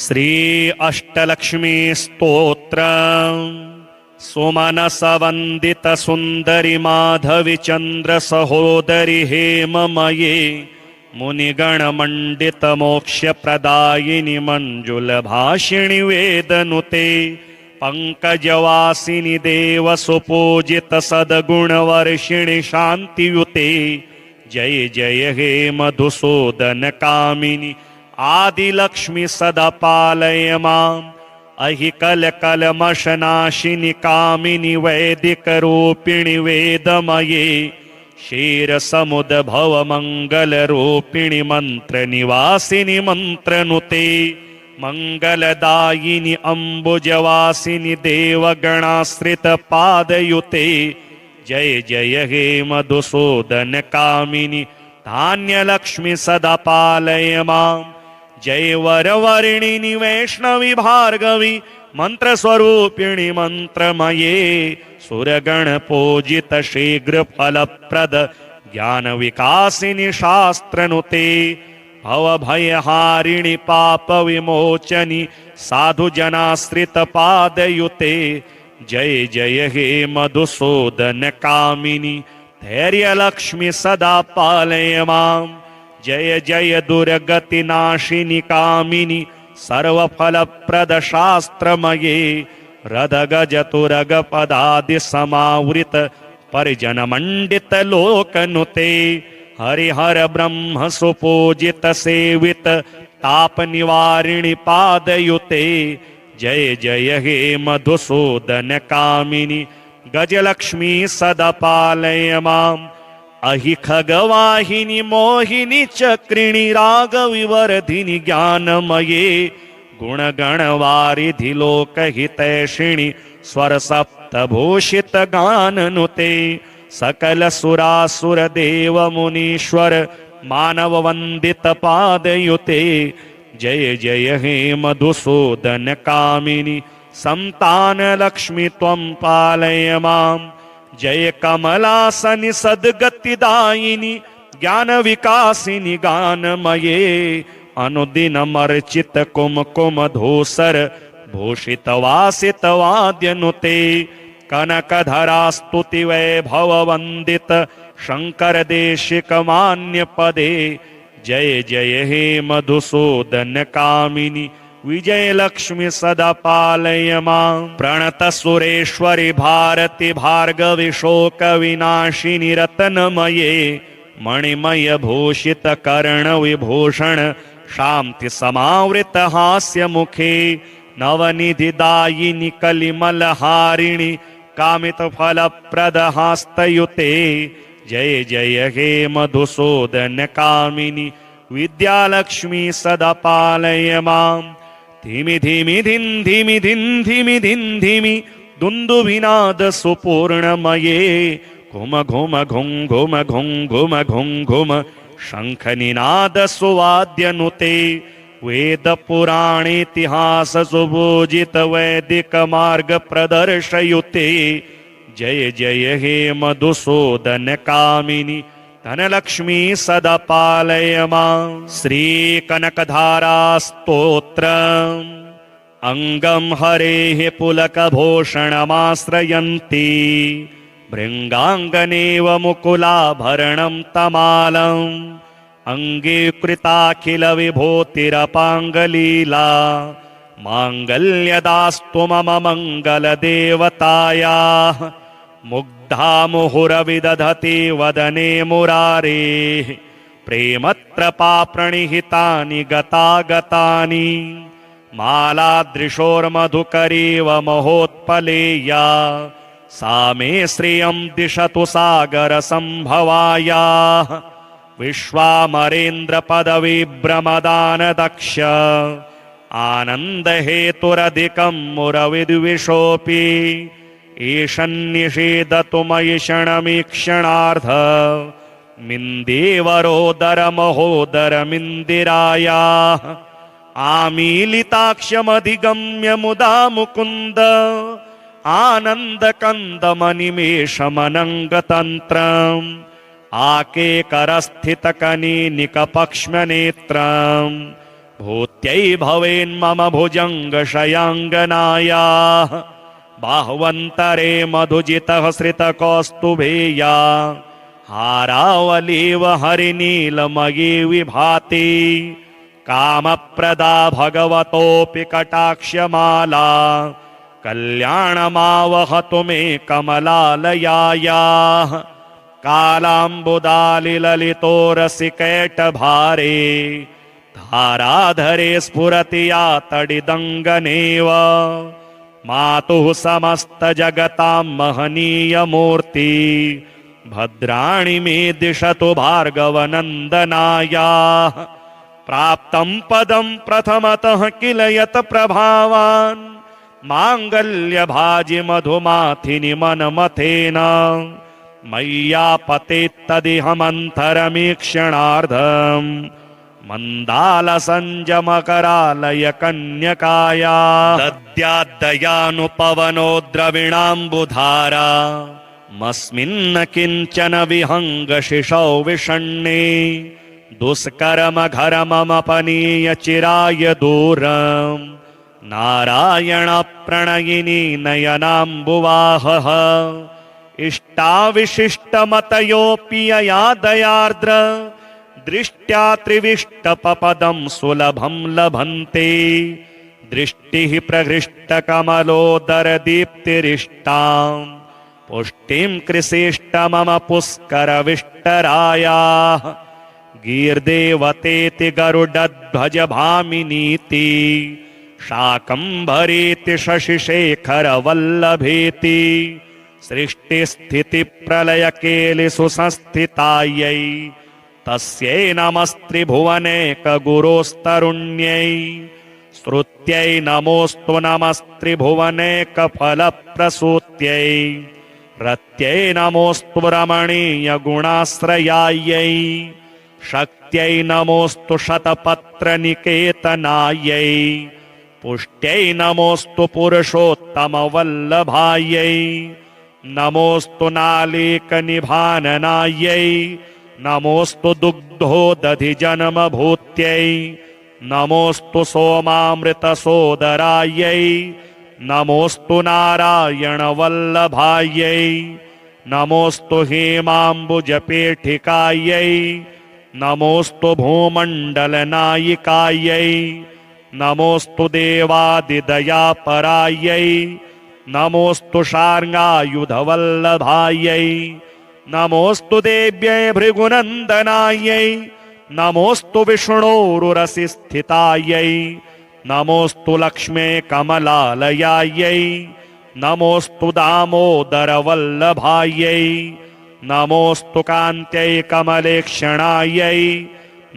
श्री अष्टलक्ष्मी स्तोत्र सुमनसवंदित सुंदरी माधवी चंद्र सहोदरी हेममये मुनिगण मंडित मोक्ष प्रदायिनी मंजुल भाषिणी वेदनुते पंकजवासिनी देव सुपूजित सद्गुण वर्षिणी शांतियुते जय जय हे मधुसूदन कामिनी आदिलक्ष्मी सदा पालय माम् अहि कल कलमशनाशिनि कामिनि वैदिक रूपिणि वेदमये क्षीर समुद भव मंगल रूपिणि मंत्र निवासिनि मंत्रनुते मंगलदायिनि अम्बुजवासिनि देवगणाश्रित पादयुते जय जय हे मधुसूदन कामिनि धान्यलक्ष्मी सदा पालय माम् जय वरवर्णिनि वैष्णवी भार्गवी मंत्र स्वरूपिणी मंत्रमये सुरगण पूजित शीघ्र फलप्रद ज्ञान विकासिनी शास्त्रनुते भव भयहारिणि पाप विमोचनी साधु जनाश्रित पादयुते जय जय हे मधुसूदन कामिनी धैर्य लक्ष्मी सदा पालय माम् जय जय दुर्गति नाशिनी कामिनी सर्वफलप्रद शास्त्रमये रद गज तुरग पदादि समावृत परिजन मंडित लोकनुते हरिहर ब्रह्म सुपूजित सेवित ताप निवारिणि पादयुते जय जय हे मधुसूदन कामिनी गजलक्ष्मी सदा पालय माम् अहि खगवाहिनी मोहिनी चक्रिणी राग विवर्धिनी ज्ञानमये गुणगण वारिधि लोकहितैषिणी स्वर सप्तभूषित गाननुते सकल सुरासुर देव मुनीश्वर मानव वंदित पादयुते जय जय हे मधुसूदन कामिनी संतान लक्ष्मी त्वं पालय माम् जय कमलासनि सद्गतिदायिनी ज्ञान विकासिनी गानमये अनुदिनमर्चित कुमकुम धूसर भूषित वासित वाद्यनुते कनकधरा स्तुति वैभव वंदित शंकर देशिक मान्य पदे जय जय हे मधुसूदन कामिनी विजय लक्ष्मी सदा पालय माम् प्रणत सुरेश्वरी भारती भार्गवी शोक विनाशिनी रत्नमये मणिमय भूषित कर्ण विभूषण शांति समावृत हास्य मुखे नवनिधि दायिनी कलिमल हारिणी कामित फल प्रद हास्तयुते जय जय हे मधुसूदन कामिनी विद्यालक्ष्मी सदा पालय माम् धीमि धीमि धिन धीमि धिन धीमि धिन धीमि दुन्दुभिनाद सुपूर्णमये घुम घुम घुम घुम घुम घुम घुम घुम शंख निनाद सुवाद्यनुते वेद पुराण इतिहास सुबोजित वैदिक मार्ग प्रदर्शयुते जय जय हे मधुसूदन कामिनी धनलक्ष्मी सदा पालय माम् श्री कनकधारा स्तोत्र अंगम हरेः पुलकभूषणमाश्रयन्ति भृङ्गाङ्गनेव मुकुलाभरणं तमालम् अङ्गीकृताखिल विभूतिरपाङ्गलीला माङ्गल्यदास्तु मम मङ्गलदेवतायाः मुग्धा मुहुरविदधति वदने मुरारेः प्रेमत्रपा प्रणिहितानि गतागतानि मालादृशोर्मधुकरीव महोत्पलेया सा मे श्रियं दिशतु सागर संभवायाः विश्वामरेन्द्र पदविभ्रमदान दक्ष आनंद हेतुरधिकं मुरविद्विषोऽपि ईशन्निषेधतु मयि क्षणमीक्षणार्ध मिन्देवरोदर महोदरमिन्दिरायाः आमीलिताक्षमधिगम्य मुदा मुकुन्द आनन्दकन्दमनिमेषमनङ्गतन्त्रम् आकेकरस्थितकनीनिकपक्ष्मनेत्रम् भूत्यै भवेन्मम भुजङ्गशयाङ्गनायाः बाह्वन्तरे मधुजितः श्रितकौस्तुभेया हारावलीव हरिनीलमयी विभाति कामप्रदा भगवतोऽपि कटाक्षमाला कल्याणमावहतु मे कमलालयायाः कालाम्बुदालिललितोरसिकैटभारे धाराधरे स्फुरति या तडिदङ्गनेव मातुः समस्तजगतां महनीयमूर्ति भद्राणि मे दिशतु भार्गवनन्दनायाः प्राप्तं पदं प्रथमतः किल यत् प्रभावान् माङ्गल्यभाजि मधुमाथिनि मनमथेन मय्यापतेत्तदिहमन्तरमीक्षणार्धम् मन्दालसञ्जमकरालय कन्यकाया दद्याद्दयानुपवनो द्रविणाम्बुधारा मस्मिन्न किञ्चन विहङ्गशिशौ विषण्णे दुष्कर्मघरमपनीय चिराय दूरम् नारायणप्रणयिनी नयनाम्बुवाहः इष्टाविशिष्टमतयोऽपि यया दयार्द्र दृष्ट्या त्रिविष्टपपदं सुलभं लभन्ते दृष्टिः प्रहृष्टकमलोदरदीप्तिरिष्टां पुष्टिं कृषिष्ट मम पुष्करविष्टरायाः गीर्देवतेति गरुडध्वज भामिनीति शाकम्भरीति शशिशेखरवल्लभेति सृष्टिस्थितिप्रलयकेलिषु संस्थितायै तस्यै नमस्त्रिभुवनैकगुरोस्तरुण्यै श्रुत्यै नमोऽस्तु नमस्त्रिभुवनैकफलप्रसूत्यै रत्यै नमोऽस्तु रमणीयगुणाश्रयायै शक्त्यै नमोऽस्तु शतपत्रनिकेतनायै पुष्ट्यै नमोऽस्तु पुरुषोत्तमवल्लभायै नमोऽस्तु नालीकनिभाननायै नमोऽस्तु दुग्धोदधिजन्मभूत्यै नमोऽस्तु सोमामृतसोदरायै नमोऽस्तु नारायणवल्लभायै नमोऽस्तु हेमाम्बुजपेठिकायै नमोऽस्तु भूमण्डलनायिकायै नमोऽस्तु देवादिदयापरायै नमोऽस्तु शार्ङ्गायुधवल्लभायै नमोऽस्तु देव्यै भृगुनन्दनायै नमोऽस्तु विष्णोरुरसिस्थितायै नमोऽस्तु लक्ष्मे कमलालयायै नमोऽस्तु दामोदरवल्लभायै नमोऽस्तु कान्त्यै कमलेक्षणायै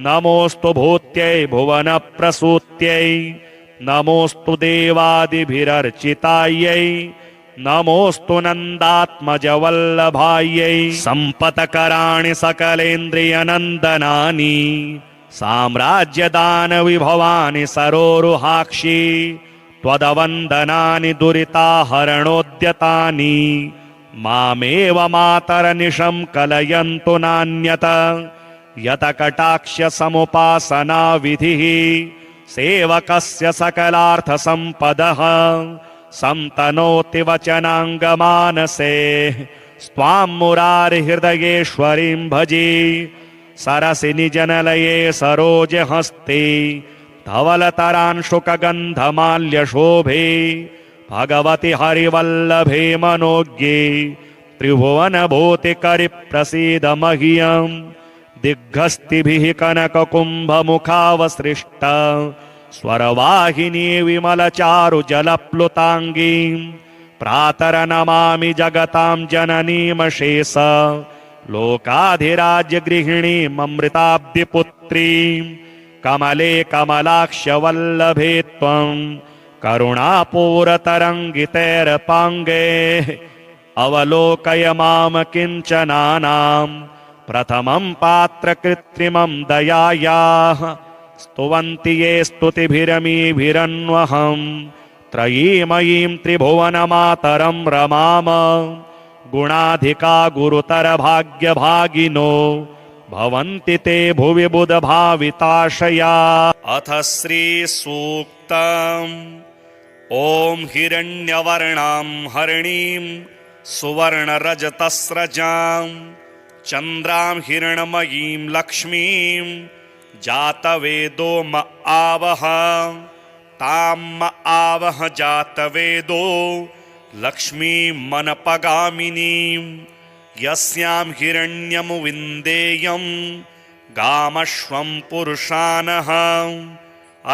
नमोऽस्तु भूत्यै भुवनप्रसूत्यै नमोऽस्तु देवादिभिरर्चितायै नमोऽस्तु नन्दात्मजवल्लभायै सम्पत्कराणि सकलेन्द्रियनन्दनानि साम्राज्यदानविभवानि सरोरुहाक्षि त्वदवन्दनानि दुरिताहरणोद्यतानि मामेव मातरनिशं कलयन्तु नान्यत यतकटाक्षसमुपासना विधिः सेवकस्य सकलार्थसम्पदः संतनोति वचनाङ्गमानसे स्वां मुरारिहृदयेश्वरीं भजे सरसि निजनलये सरोजहस्ते धवलतरांशुकगन्धमाल्यशोभे भगवति हरिवल्लभे मनोज्ञे त्रिभुवनभूतिकरिप्रसीद मह्यम् दिग्गस्तिभिः कनककुम्भमुखावसृष्ट स्वरवाहिनी विमलचारुजलप्लुताङ्गीं प्रातरनमामि जगतां जननीमशेष लोकाधिराज्यगृहिणीममृताब्धिपुत्रीं कमले कमलाक्षवल्लभे त्वं करुणापूरतरङ्गितैरपाङ्गे अवलोकय माम किञ्चनानां प्रथमं पात्रकृत्रिमं दयायाः स्तुवन्ति ये स्तुतिभिरमीभिरन्वहं त्रयीमयीं त्रिभुवनमातरं रमाम गुणाधिका गुरुतरभाग्यभागिनो भवन्ति ते भुवि बुधभाविताशया। अथ श्रीसूक्तम्। ॐ हिरण्यवर्णां हरिणीं सुवर्णरजतस्रजां चन्द्रां हिरण्मयीं लक्ष्मीं जातवेदो म आवह। तां म आवह जातवेदो लक्ष्मीमनपगामिनीं यस्यां हिरण्यं विन्देयं गामश्वं पुरुषानः।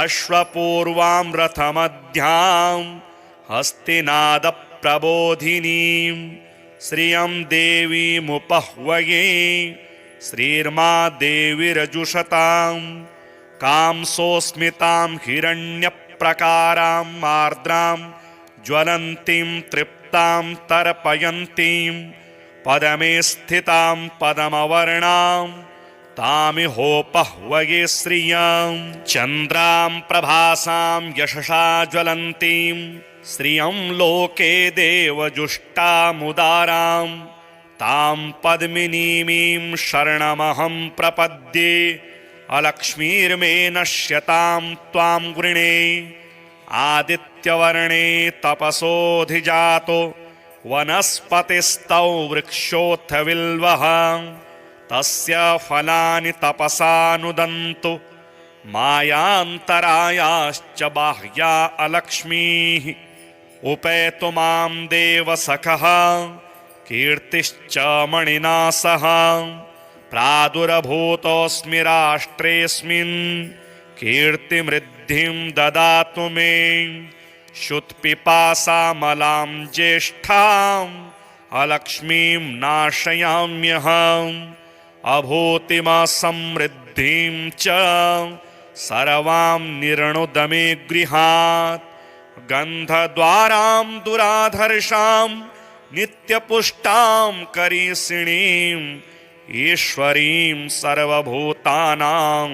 अश्वपूर्वां रथमध्यां हस्तिनादप्रबोधिनीं श्रियं देवीमुपह्वये। श्रीर्मा देवीरजुषतां कांसोऽस्मितां हिरण्यप्रकारां आर्द्रां ज्वलन्तीं तृप्तां तर्पयन्तीं पदमे स्थितां पदमवर्णां तामिहोपह्वये श्रियं। चन्द्रां प्रभासां यशसा ज्वलन्तीं श्रियं लोके देवजुष्टामुदारां तां पद्मिनीमीं शरणमहं प्रपद्ये। अलक्ष्मीर्मे नश्यतां त्वां वृणे। आदित्यवर्णे तपसोऽधिजातो वनस्पतिस्तौ वृक्षोऽथ बिल्वः। तस्य फलानि तपसा नुदन्तु मायान्तरायाश्च बाह्या अलक्ष्मीः। उपेतु मां देवसखः कीर्तिश्च मणिना सह। प्रादुर्भूतोऽस्मि राष्ट्रेऽस्मिन् कीर्तिमृद्धिं ददातु मे। शुत्पिपासामलां ज्येष्ठाम् अलक्ष्मीं नाशयाम्यहम्। अभूतिमसमृद्धिं च सर्वां निर्णुद मे गृहात्। गन्धद्वारां दुराधर्षां नित्यपुष्टां करीषिणीं ईश्वरीं सर्वभूतानां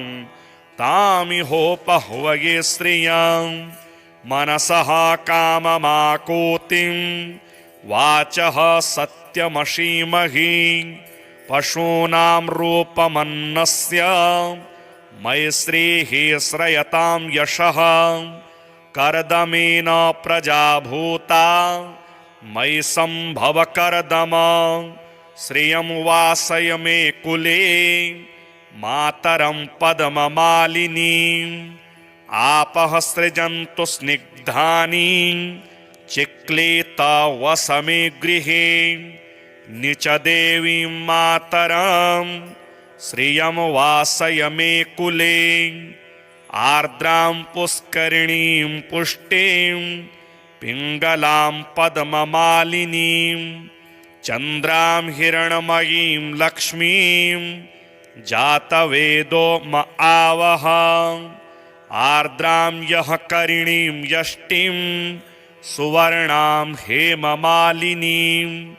तामिहोपह्वये श्रियं। मनसः काममाकूतिं वाचः सत्यमशीमहि। पशूनां रूपमन्नस्य मयि श्रीः श्रयतां यशः। कर्दमेन प्रजा भूता मयि सम्भव कर्दम। श्रियं वासय मे कुले मातरं पद्ममालिनीं। आपः सृजन्तु स्निग्धानि चिक्लेत वस मे गृहे। निच देवीं मातरं श्रियं वासय मे कुले। आर्द्रां पुष्करिणीं पुष्टिं पिङ्गलां पद्ममालिनीं चन्द्रां हिरण्मयीं लक्ष्मीं जातवेदो म आवह। आर्द्रां यः करिणीं यष्टिं सुवर्णां हेममालिनीं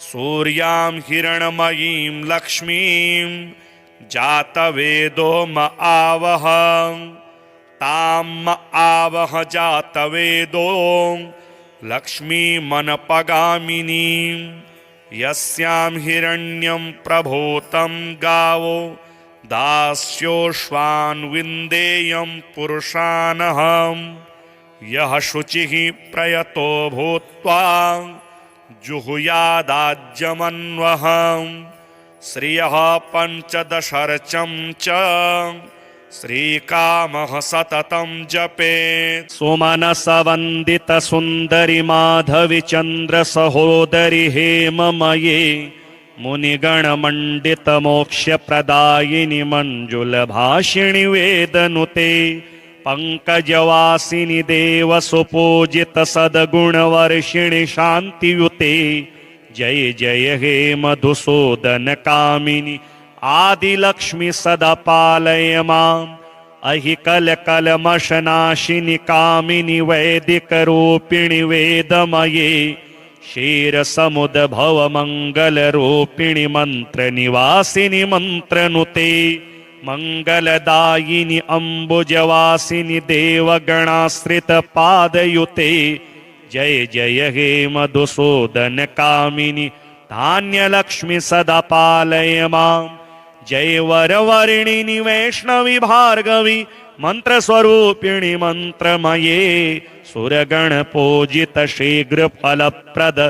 सूर्यां हिरण्मयीं लक्ष्मीं जातवेदो म आवह। तां म आवह जातवेदो लक्ष्मीमनपगामिनीं यस्यां हिरण्यं प्रभूतं गावो दास्योश्वान् विन्देयं पुरुषानहं। यः शुचिः प्रयतो भूत्वा जुहुयादाज्यमन्वहं। श्रियः पञ्चदशर्चं च श्रीकामः सततं जपेत्। सुमनसवन्दित सुन्दरि माधवि चन्द्र सहोदरि हेममये मुनिगणमण्डित मोक्षप्रदायिनि मञ्जुलभाषिणि वेदनुते। पंकजवासिनि देव सुपूजित सद्गुणवर्षिणि शान्तियुते। जय जय हे मधुसूदन कामिनि आदिलक्ष्मि सदा पालय माम्। अहि कलकलमशनाशिनि कामिनि वैदिकरूपिणि वेदमये। क्षीरसमुद्भव मङ्गलरूपिणि मन्त्रनिवासिनि मन्त्रनुते। मंगलदायिनि अम्बुजवासिनि देवगणाश्रित पादयुते। जय जय हे मधुसूदन कामिनि धान्यलक्ष्मि सदा पालय माम्। जय वरवर्णिनि वैष्णवी भार्गवी मंत्रस्वरूपिणि मंत्रमये सुरगण पूजित शीघ्र फलप्रद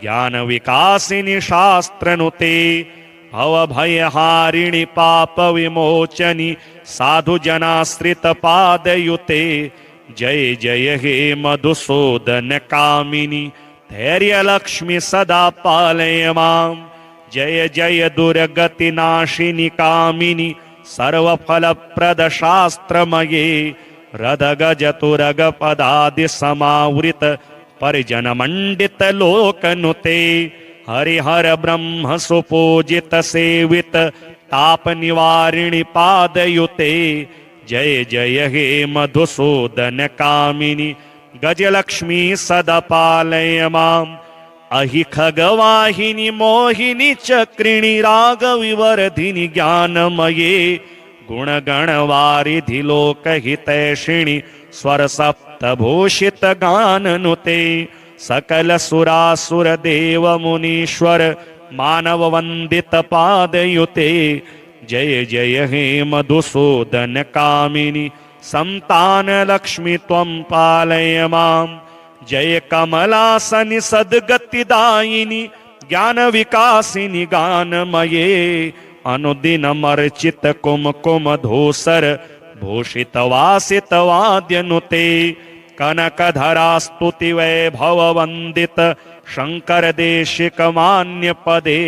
ज्ञान विकासिनि शास्त्रनुते भवभयहारिणि पाप विमोचनि साधु जनाश्रित पादयुते जय जय हे मधुसूदन कामिनी धैर्य लक्ष्मी सदा पालय माम् जय जय दुर्गति नाशिनी कामिनी सर्वफलप्रद शास्त्रमये रद गज तुरग पदादि समावृत परिजन मंडित लोकनुते हरिहर ब्रह्म सुपूजित सेवित ताप निवारिणि पादयुते जय जय हे मधुसूदन कामिनी गजलक्ष्मी सदा पालय माम् अहि खगवाहिनी मोहिनी चक्रिणी राग विवर्धिनी ज्ञानमये गुणगणवारिधि लोकहितैषिणि स्वर सप्तभूषित गाननुते सकल सुरासुर देव मुनीश्वर मानव वंदित पादयुते जय जय हे मधुसूदन कामिनी संतान लक्ष्मी त्वं पालय माम् जय कमलासनि सद्गतिदायिनी ज्ञान विकासिनी गानमये अनुदिनमर्चित कुमकुम धूसर भूषित वासित वाद्यनुते कनकधरा स्तुति वैभव वंदित शंकर देशिक मान्य पदे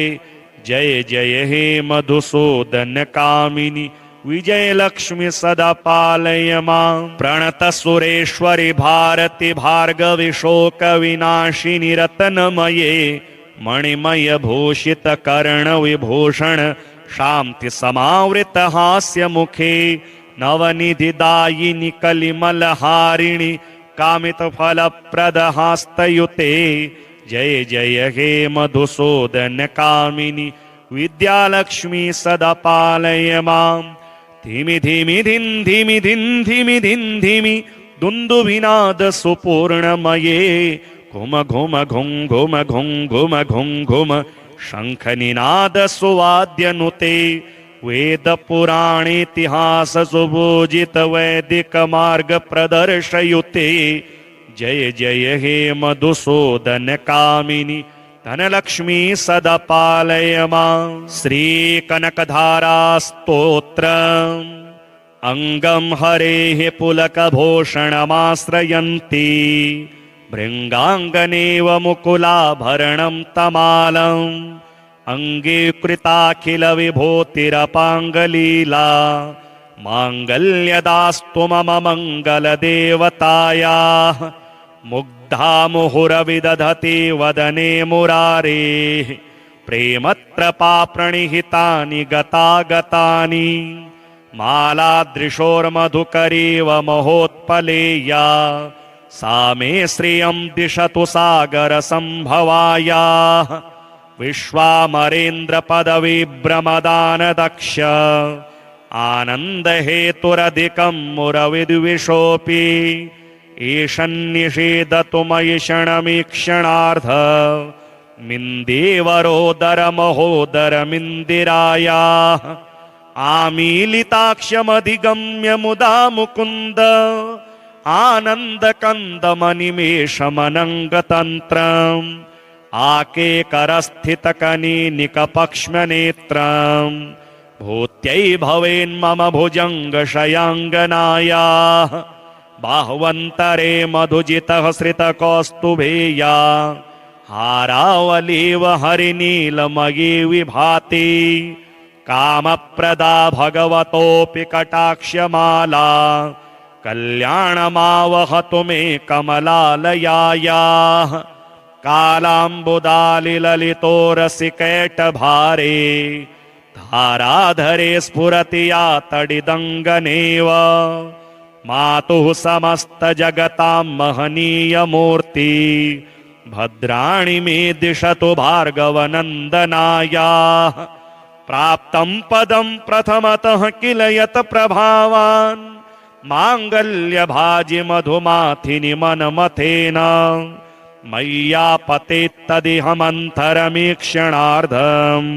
जय जय हे मधुसूदन कामिनी विजय लक्ष्मी सदा पालय माम् प्रणत सुरेश्वरी भारती भार्गवी शोक विनाशिनी रत्नमये मणिमय भूषित कर्ण विभूषण शांति समावृत हास्य मुखे नवनिधि दायिनी कलिमल हारिणी कामित फल प्रद हास्तयुते जय जय हे मधुसूदन कामिनी विद्यालक्ष्मी सदा पालय माम् धीमि धीमि धिन धीमि धिन धीमि धिन धीमि दुन्दुभिनाद सुपूर्णमये घुम घुम घुम घुम घुम घुम घुम घुम शंख निनाद सुवाद्यनुते वेद पुराण इतिहास सुबोजित वैदिक मार्ग प्रदर्शयुते जय जय हे मधुसूदन कामिनी धनलक्ष्मी सदा पालय माम् श्री कनकधारा स्तोत्र अंगम हरेः पुलकभूषणमाश्रयन्ति भृङ्गाङ्गनेव मुकुलाभरणं तमालम् अङ्गीकृताखिल विभूतिरपाङ्गलीला माङ्गल्यदास्तु मम मङ्गलदेवतायाः मुग्धा मुहुरविदधति वदने मुरारेः प्रेमत्रपा प्रणिहितानि गतागतानि मालादृशोर्मधुकरीव महोत्पलेया सा मे श्रियं दिशतु सागर संभवायाः विश्वामरेन्द्र पदवी भ्रमदान दक्ष आनंद हेतुरधिकं मुरविद्विषोऽपि ईशन्निषेधतु मयि क्षणमीक्षणार्ध मिन्देवरोदर महोदरमिन्दिरायाः आमीलिताक्षमधिगम्य मुदा मुकुन्द आनन्दकन्दमनिमेषमनङ्गतन्त्रम् आकेकरस्थितकनीनिकपक्ष्मनेत्रम् भूत्यै भवेन्मम भुजङ्गशयाङ्गनायाः बाह्वन्तरे मधुजितः श्रितकौस्तुभेया हारावलीव हरिनीलमयी विभाति कामप्रदा भगवतोऽपि कटाक्षमाला कल्याणमावहतु मे कमलालयायाः कालाम्बुदालिललितो रसिकैटभारे धाराधरे स्फुरति या तडिदङ्गनेव मातुः समस्त जगतां महनीयमूर्ति भद्राणि मे दिशतु भार्गवनन्दनायाः प्राप्तं पदं प्रथमतः किल यत् प्रभावान् माङ्गल्यभाजि मधुमाथिनि मनमथेन मय्यापतेत्तदिहमन्तरमीक्षणार्धम्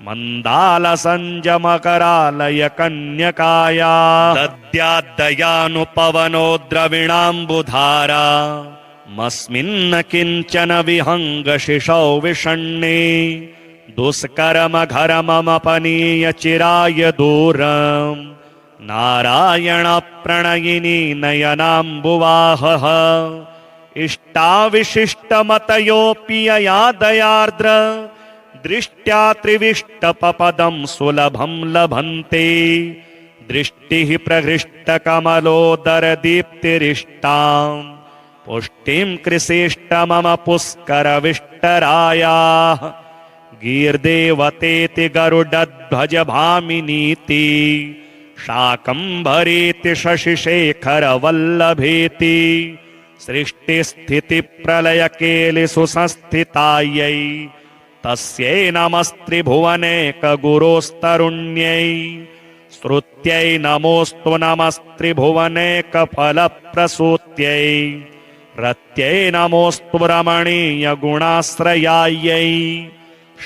मन्दालसञ्जमकरालय कन्यकाया दद्याद्दयानुपवनो द्रविणाम्बुधारा मस्मिन्न किञ्चन विहङ्गशिशौ विषण्णे दुष्कर्मघरमपनीय चिराय दूरम् नारायण प्रणयिनी नयनाम्बुवाहः इष्टाविशिष्टमतयोऽपि यया दयार्द्र दृष्ट्या त्रिविष्टपपदं सुलभं लभन्ते दृष्टिः प्रहृष्टकमलोदरदीप्तिरिष्टां पुष्टिं कृषिष्ट मम पुष्करविष्टरायाः गीर्देवतेति गरुडध्वज भामिनीति शाकम्भरीति शशिशेखरवल्लभेति सृष्टिस्थितिप्रलयकेलिसुसंस्थितायै तस्यै नमस्त्रिभुवनेकगुरोस्तरुण्यै श्रुत्यै नमोऽस्तु नमस्त्रिभुवनेकफलप्रसूत्यै रत्यै नमोऽस्तु रमणीयगुणाश्रयायै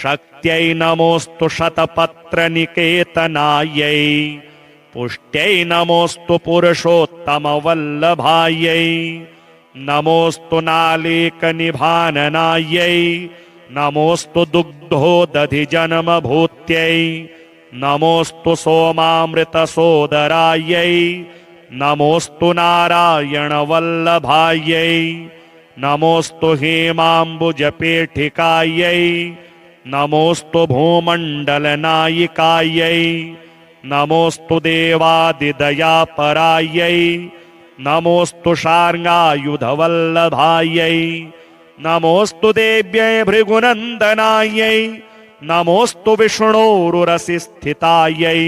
शक्त्यै नमोऽस्तु शतपत्रनिकेतनायै पुष्ट्यै नमोऽस्तु पुरुषोत्तमवल्लभायै नमोऽस्तु नालीकनिभाननायै नमोऽस्तु दुग्धोदधिजन्मभूत्यै नमोऽस्तु सोमामृतसोदरायै नमोऽस्तु नारायणवल्लभायै नमोऽस्तु हेमाम्बुजपेठिकायै नमोऽस्तु भूमण्डलनायिकायै नमोऽस्तु देवादिदयापरायै नमोऽस्तु शार्ङ्गायुधवल्लभायै नमोऽस्तु देव्यै भृगुनन्दनायै नमोऽस्तु विष्णोरुरसिस्थितायै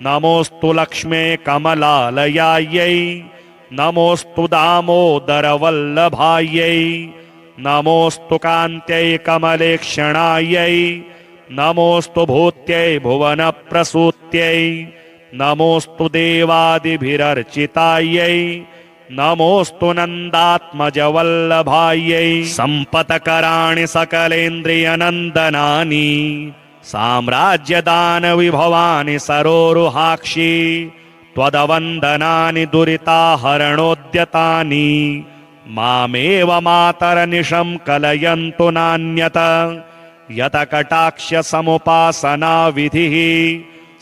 नमोऽस्तु लक्ष्मे कमलालयायै नमोऽस्तु दामोदरवल्लभायै नमोऽस्तु कान्त्यै कमलेक्षणायै नमोऽस्तु भूत्यै भुवनप्रसूत्यै नमोऽस्तु देवादिभिरर्चितायै नमोऽस्तु नन्दात्मजवल्लभायै सम्पत्कराणि सकलेन्द्रियनन्दनानि साम्राज्यदानविभवानि सरोरुहाक्षि त्वदवन्दनानि दुरिताहरणोद्यतानि मामेव मातरनिशं कलयन्तु नान्यत यतकटाक्षसमुपासनाविधिः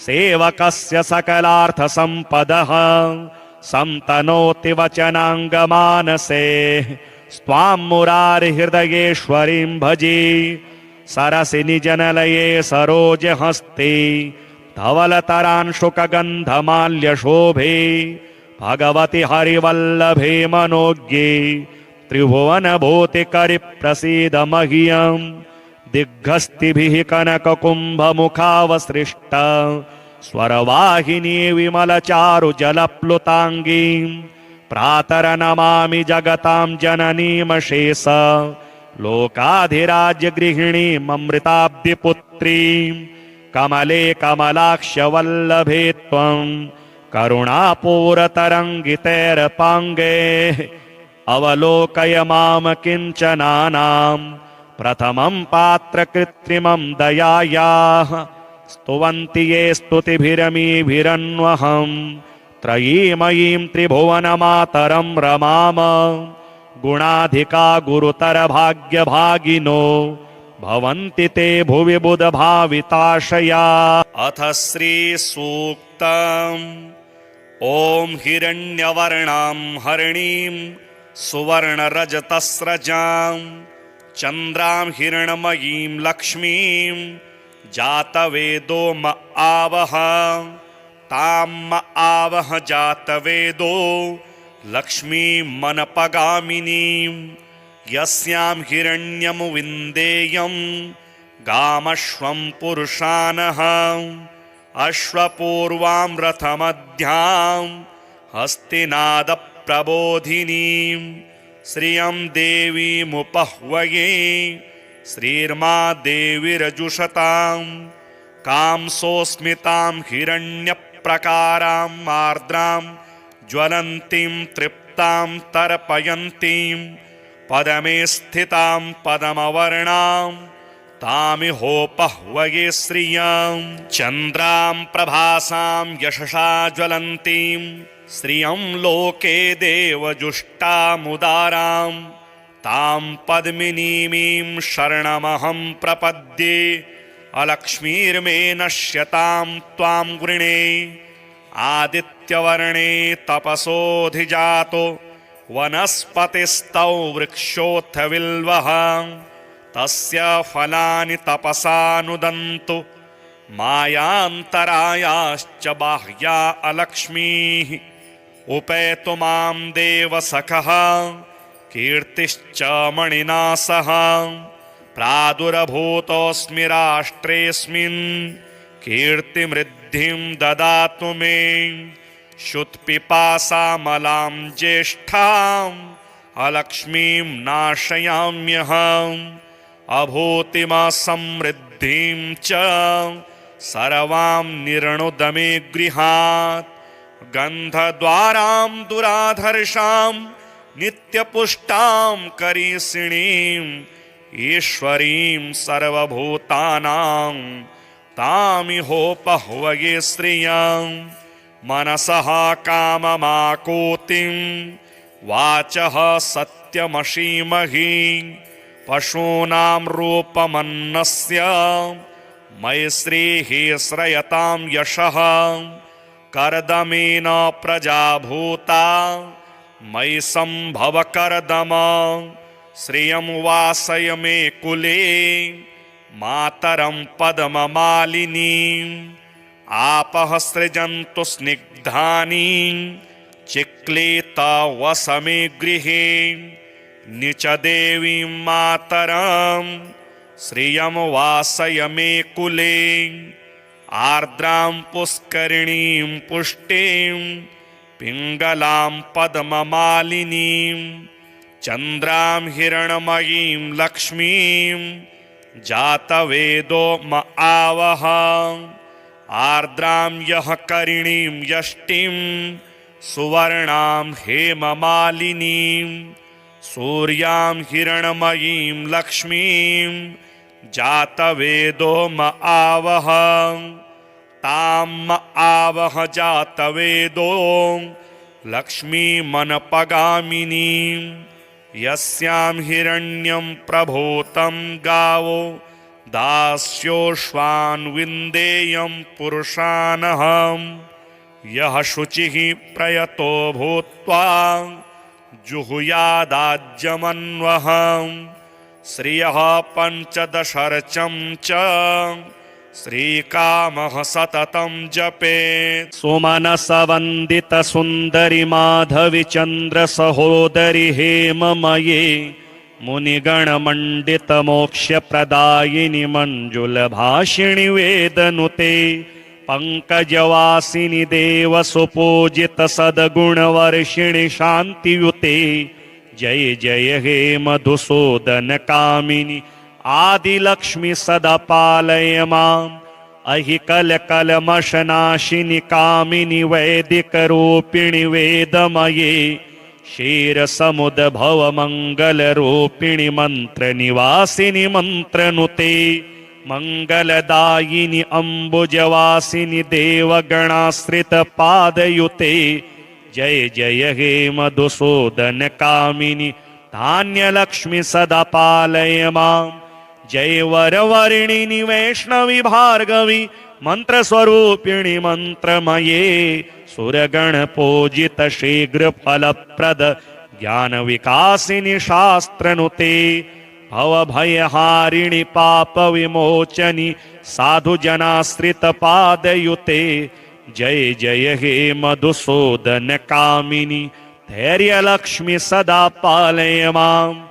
सेवकस्य सकलार्थसम्पदः संतनोति वचनाङ्गमानसे स्वां मुरारिहृदयेश्वरीं भजे सरसिनि जनलये सरोजहस्ते धवलतरांशुकगन्धमाल्यशोभे भगवति हरिवल्लभे मनोज्ञे त्रिभुवनभूतिकरिप्रसीद मह्यम् दिग्गस्तिभिः कनककुम्भमुखावसृष्ट स्वरवाहिनी विमलचारुजलप्लुताङ्गीं प्रातरनमामि जगतां जननीमशेष लोकाधिराज्यगृहिणीममृताब्धिपुत्रीं कमले कमलाक्षवल्लभे त्वं करुणापूरतरङ्गितैरपाङ्गे अवलोकय मां किञ्चनानां प्रथमं पात्रकृत्रिमं दयायाः स्तुवन्ति ये स्तुतिभिरमीभिरन्वहं त्रयीमयीं त्रिभुवनमातरं रमाम गुणाधिका गुरुतरभाग्यभागिनो भवन्ति ते भुवि बुधभाविताशया। अथ श्रीसूक्तम्। ॐ हिरण्यवर्णां हरिणीं सुवर्णरजतस्रजां चन्द्रां हिरण्मयीं लक्ष्मीं जातवेदो म आवह तां म आवह जातवेदो लक्ष्मीं मनपगामिनीं यस्यां हिरण्यं विन्देयं गामश्वं पुरुषानः अश्वपूर्वां रथमध्यां हस्तिनादप्रबोधिनीं श्रियं देवीमुपह्वये श्रीर्मा देवीरजुषतां कांसोऽस्मितां हिरण्यप्रकारां आर्द्रां ज्वलन्तीं तृप्तां तर्पयन्तीं पदमे स्थितां पदमवर्णां तामिहोपह्वये श्रियं चन्द्रां प्रभासां यशसा ज्वलन्तीं श्रियं लोके देवजुष्टामुदारां तां पद्मिनीमीं शरणमहं प्रपद्ये अलक्ष्मीर्मे नश्यतां त्वां गृणे आदित्यवर्णे तपसोऽधिजातो वनस्पतिस्तौ वृक्षोऽथ बिल्वः तस्य फलानि तपसा नुदन्तु मायान्तरायाश्च बाह्या अलक्ष्मीः उपेतु मां देवसखः कीर्तिश्च मणिना सह प्रादुर्भूतोऽस्मि राष्ट्रेऽस्मिन् कीर्तिमृद्धिं ददातु मे शुत्पिपासामलां ज्येष्ठाम् अलक्ष्मीं नाशयाम्यहम् अभूतिमसमृद्धिं च सर्वां निर्णुद मे गृहात् गन्धद्वारां दुराधर्षां नित्यपुष्टां करीषिणीं ईश्वरीं सर्वभूतानां तामिहोपह्वये श्रियं मनसः काममाकोतिं वाचः सत्यमशीमहि पशूनां रूपमन्नस्य मयि श्रीः श्रयतां यशः कर्दमेन प्रजा भूता मयि सम्भव कर्दम श्रियं वासय मे कुले मातरं पद्ममालिनीम् आपः सृजन्तु स्निग्धानि चिक्लेत वसमे गृहे निच देवीं मातरं श्रियं वासय मे कुले आर्द्रां पुष्करिणीं पुष्टिं पिङ्गलां पद्ममालिनीं चन्द्रां हिरण्मयीं लक्ष्मीं जातवेदो म आवह आर्द्रां यः करिणीं यष्टिं सुवर्णां हेममालिनीं सूर्यां हिरण्मयीं लक्ष्मीं जातवेदो म आवह तां म आवह जातवेदो लक्ष्मीमनपगामिनीं यस्यां हिरण्यं प्रभूतं गावो दास्योश्वान् विन्देयं पुरुषानहं यः शुचिः प्रयतो भूत्वा जुहुयादाज्यमन्वहं श्रियः पञ्चदशर्चं च श्रीकामः सततं जपेत् सुमनसवन्दित सुन्दरि माधवि चन्द्र सहोदरि हेममये मुनिगणमण्डित मोक्षप्रदायिनि मञ्जुलभाषिणि वेदनुते पंकजवासिनि देव सुपूजित सद्गुणवर्षिणि शान्तियुते जय जय हे मधुसूदन कामिनि आदिलक्ष्मी सदा पालय माम् अहि कलकलमशनाशिनि कामिनि वैदिकरूपिणि वेदमये क्षीरसमुद्भव मङ्गलरूपिणि मन्त्रनिवासिनि मन्त्रनुते मंगलदायिनि अम्बुजवासिनि देवगणाश्रित पादयुते जय जय हे मधुसूदन कामिनि धान्यलक्ष्मी सदा पालय माम् जय वरवर्णिनि वैष्णवी भार्गवी मंत्रस्वरूपिणि मंत्रमये सुरगण पूजित शीघ्र फलप्रद ज्ञान विकासिनि शास्त्रनुते भवभयहारिणि पाप विमोचनि साधुजनाश्रित पादयुते जय जय हे मधुसूदन कामिनि धैर्यलक्ष्मी सदा पालय माम्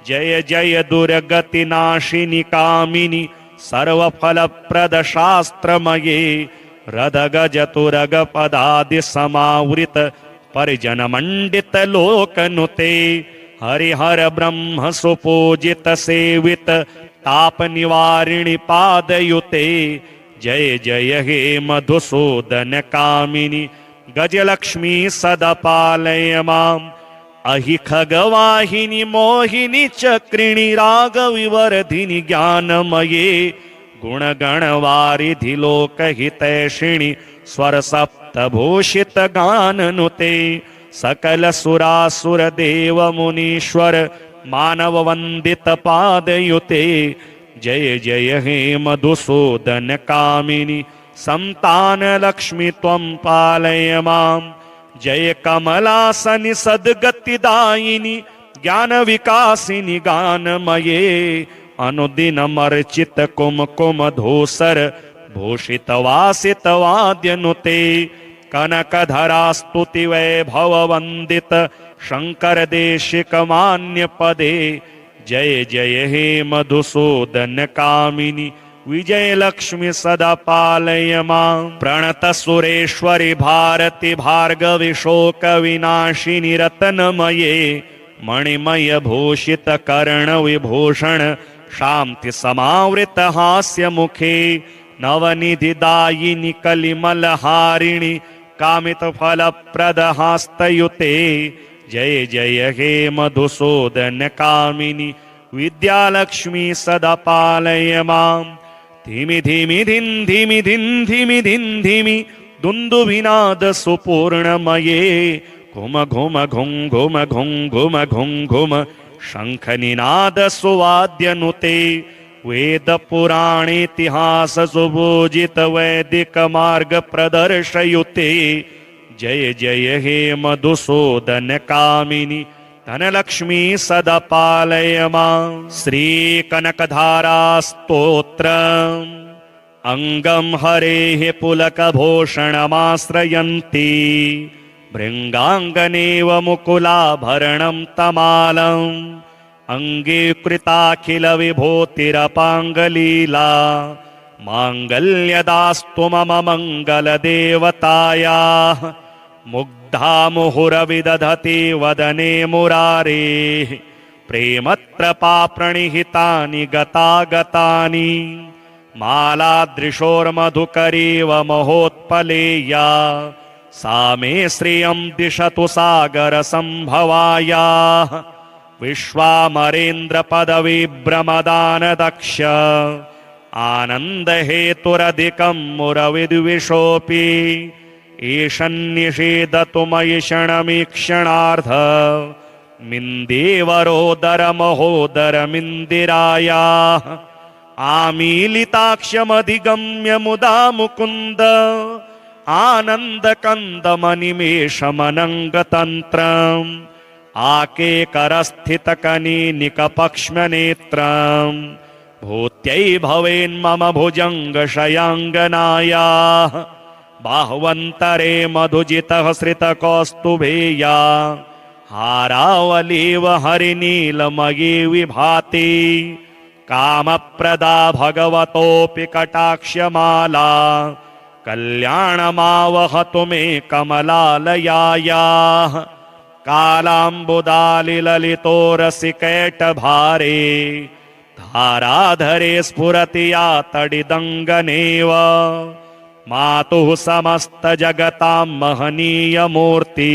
जय जय दुर्गति नाशिनि कामिनि सर्वफलप्रद शास्त्रमये रदगज तुरग पदादि समावृत परिजन मंडित लोकनुते हरिहर ब्रह्म सुपूजित सेवित ताप निवारिणि पादयुते जय जय हे मधुसूदन कामिनि गजलक्ष्मी सदा पालय माम् अहि खगवाहिनी मोहिनी चक्रिणी रागविवर्धिनी ज्ञानमये गुणगणवारिधि लोकहितैषिणि स्वरसप्तभूषित गाननुते सकल सुरासुर देव मुनीश्वर मानव वंदित पादयुते जय जय हे मधुसूदन कामिनी संतान लक्ष्मी त्वं पालय मां जय कमलासनि सद्गतिदायिनी ज्ञान विकासिनी गानमये अनुदिनमर्चित कुमकुम धूसर भूषित वासित वाद्यनुते कनकधरा स्तुति वैभव वंदित शंकर देशिक मान्य पदे जय जय हे मधुसूदन कामिनी विजय लक्ष्मी सदा पालय मां प्रणत सुरेश्वरी भारती भार्गवी शोक विनाशिनी रत्नमये मणिमय भूषित कर्ण विभूषण शांति समावृत हास्य मुखे नवनिधि दायिनी कलिमल हारिणी कामित फल प्रद हास्तयुते जय जय हे मधुसूदन कामिनी विद्यालक्ष्मी सदा पालय मां धीमि धीमि धिन धीमि धिन धीमि धिन धीमि दुन्दुभिनाद सुपूर्णमये घुम घुम घुं घुम घुं घुम घुं घुम शंखनिनाद सुवाद्यनुते वेद पुराणेतिहास सुभूजित वैदिक मार्ग प्रदर्शयुते जय जय हे मधुसूदन कामिनी धनलक्ष्मी सदा पालय मां श्री कनकधारा स्तोत्र अंगम हरेः पुलकभूषणमाश्रयन्ति भृङ्गाङ्गनेव मुकुलाभरणं तमालम् अंगे कृताखिल विभूतिरपाङ्गलीला माङ्गल्यदास्तु मम मङ्गलदेवतायाः मुग्धा मुहुरविदधति वदने मुरारेः प्रेमत्रपा प्रणिहितानि गतागतानि मालादृशोर्मधुकरीव महोत्पलेया सा मे श्रियं दिशतु सागरसम्भवायाः विश्वामरेन्द्र पदवी भ्रमदान दक्ष आनंद हेतुरधिकं मुरविद्विषोऽपि ईशन्निषेधतु मयि क्षणमीक्षणार्ध मिन्देवरोदर महोदर मिन्दिरायाः आमीलिताक्षमधिगम्य मुदा मुकुन्द आनन्दकन्दमनिमेषमनङ्गतन्त्रम् आकेकरस्थितकनीनिकपक्ष्मनेत्रम् भूत्यै भवेन्मम भुजङ्गशयाङ्गनायाः बाह्वन्तरे मधुजितः श्रितकौस्तुभेया हारावलीव हरिनीलमयी विभाति कामप्रदा भगवतोऽपि कटाक्षमाला कल्याणमावहतु मे कमलालयायाः कालाम्बुदालिललितोरसिकैटभारे धाराधरे स्फुरति या तडिदङ्गनेव मातुः समस्तजगतां महनीयमूर्ति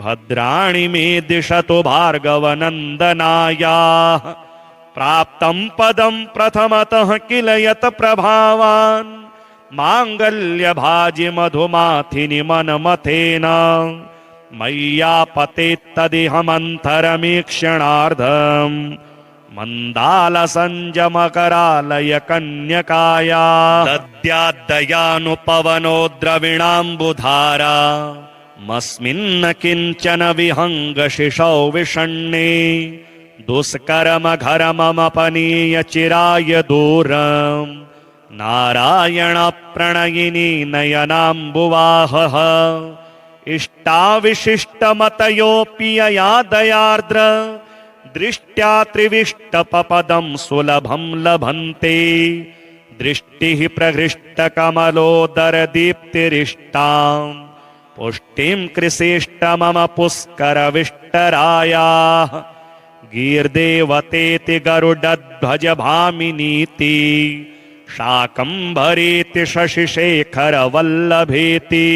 भद्राणि मे दिशतु भार्गवनन्दनायाः प्राप्तं पदं प्रथमतः किल यत् प्रभावान् माङ्गल्यभाजि मधुमाथिनि मनमथेन मय्यापतेत्तदिहमन्तरमीक्षणार्धम् मन्दालसञ्जमकरालय कन्यकाया दद्याद्दयानुपवनो द्रविणाम्बुधारा मस्मिन्न किञ्चन विहङ्गशिशौ विषण्णे दुष्कर्मघरमपनीय चिराय दूरम् नारायण प्रणयिनी नयनाम्बुवाहः इष्टाविशिष्टमतयोऽपि यया दयार्द्र दृष्ट्या त्रिविष्टपपदं सुलभं लभन्ते दृष्टिः प्रहृष्टकमलोदरदीप्तिरिष्टां पुष्टिं कृषिष्ट मम पुष्करविष्टरायाः गीर्देवतेति गरुडध्वज भामिनीति शाकम्भरीति शशिशेखरवल्लभेति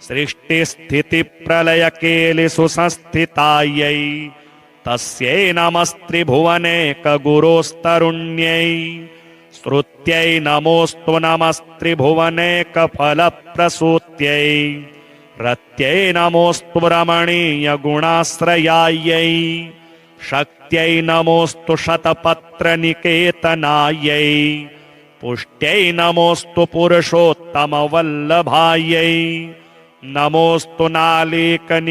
सृष्टिस्थितिप्रलयकेलिषु संस्थितायै तस्यै नमस्त्रिभुवनेकगुरोस्तरुण्यै स्तुत्यै नमोऽस्तु नमस्त्रिभुवनेकफलप्रसूत्यै रत्यै नमोऽस्तु रमणीयगुणाश्रयायै शक्त्यै नमोऽस्तु शतपत्रनिकेतनायै पुष्ट्यै नमोऽस्तु पुरुषोत्तमवल्लभायै नमोऽस्तु नालीकनिभाननायै